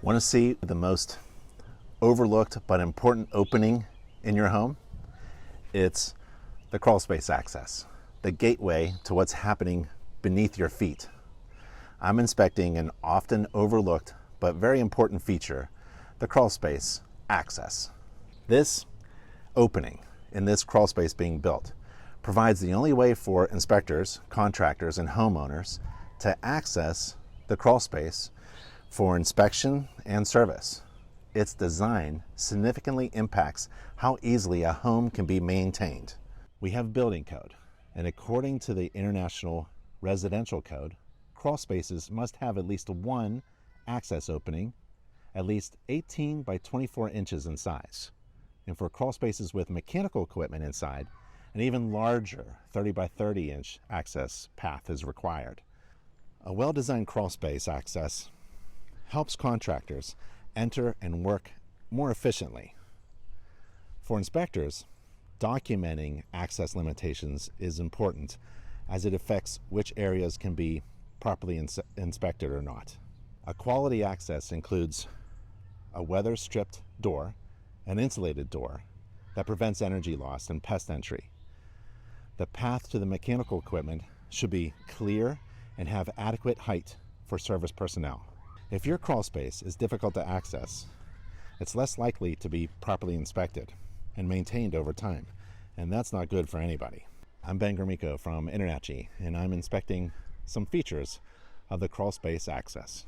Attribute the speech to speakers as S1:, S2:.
S1: Want to see the most overlooked but important opening in your home? It's the Crawlspace Access, the gateway to what's happening beneath your feet. I'm inspecting an often overlooked but very important feature, the Crawlspace Access. This opening in this crawl space being built provides the only way for inspectors, contractors, and homeowners to access the crawl space for inspection and service. Its design significantly impacts how easily a home can be maintained. We have building code, and according to the International Residential Code, crawl spaces must have at least one access opening, at least 18 by 24 inches in size. And for crawl spaces with mechanical equipment inside, an even larger 30 by 30 inch access path is required. A well-designed crawl space access helps contractors enter and work more efficiently. For inspectors, documenting access limitations is important as it affects which areas can be properly inspected or not. A quality access includes a weather-stripped door, an insulated door that prevents energy loss and pest entry. The path to the mechanical equipment should be clear and have adequate height for service personnel. If your crawl space is difficult to access, it's less likely to be properly inspected and maintained over time, and that's not good for anybody. I'm Ben Gromyko from InterNACHI, and I'm inspecting some features of the Crawlspace Access.